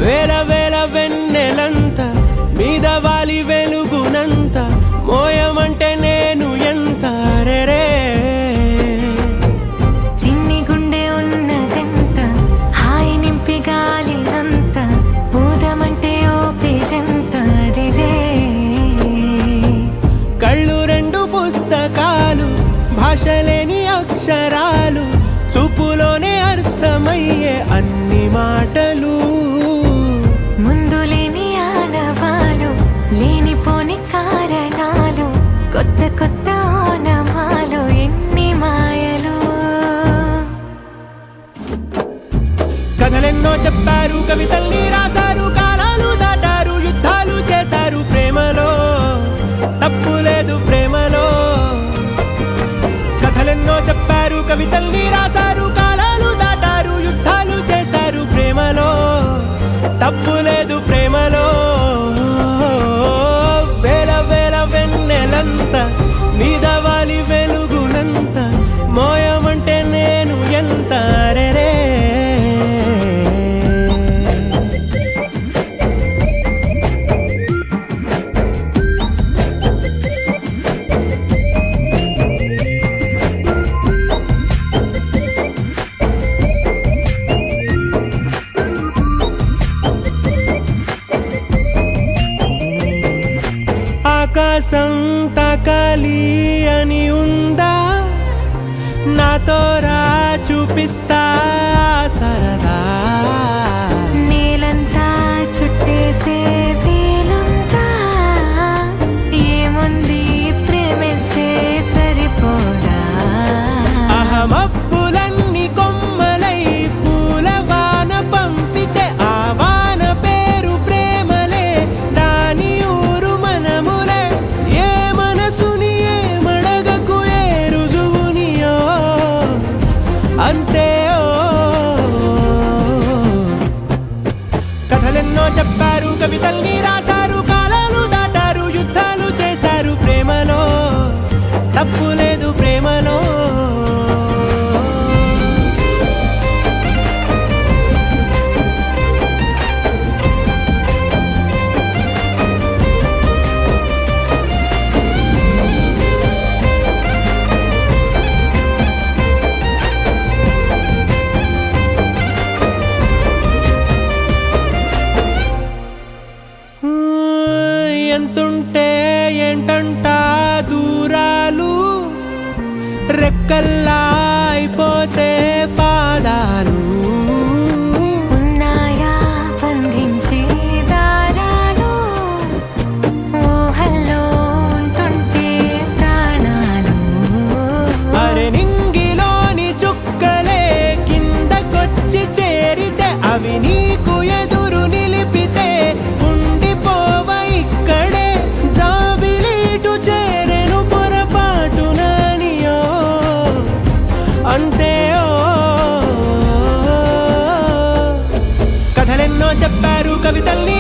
వేల వేల వెన్నెలంత మీద వాలి వెలుగునంత మోయమంటే నేను ఎంత రే చిన్ని గుండె ఉన్నదెంత హాయి నింపి గాలినంత ఊదమంటే ఓపిరెంత రే కళ్ళు రెండు పుస్తకాలు భాషలేని అక్షరాలు చూపులోనే అర్థమయ్యే అన్ని మాటలు ముందులేని ఆనవాలు లేనిపోని కారణాలు కొత్త కొత్త ఓనమాలు ఎన్ని మాయలు కథలెన్నో చెప్పారు కవితల్ని రాశారు కాలాలు దాటారు యుద్ధాలు చేశారు ప్రేమలో తప్పు లేదు ప్రేమలో కథలెన్నో చెప్పారు కవితల్ని రాశారు కాలాలు దాటారు యుద్ధాలు చేశారు ప్రేమలో తప్పు లేదు ప్రేమలో వేల వేల వెన్నెలంత మీద వాలి వెలుగునంత మోయమంటే నేను ఎంత రే ఆకాశం తాకాలి అని ఉందా నాతో రా చూపిస్తా సరదా నేలంతా చుట్టేసే వీలుందా ఏముంది ప్రేమిస్తే సరిపోదా అహమప్పులన్నీ కొమ్మలై పూలవాన పంపితే ఆ వాన పేరు ప్రేమలే దాని ఊరు మనములే ఏ మనసుని ఏ మడగకు ఏ రుజువునియో అంతే కథలెన్నో చెప్పారు కవితల్ని రాశారు కాలాలు దాటారు యుద్ధాలు చేశారు ప్రేమలో తప్పు లేదు ప్రేమలో ఎంతుంటే ఏంటంట దూరాలు రెక్కల్లా అయిపోతే పాదాలు ఉన్నాయా బంధించే దారాలు ఊహల్లో ఉంటుంటే ప్రాణాలు అరే నింగిలోని చుక్కలే కిందకొచ్చి చేరితే అవి నీకు ఎదురు నిలిపితే ఉండిపోవ ఇక్కడే జాబిలీటు చేరెను పొరపాటుననియో అంతే కథలెన్నో చెప్పారు కవితల్ని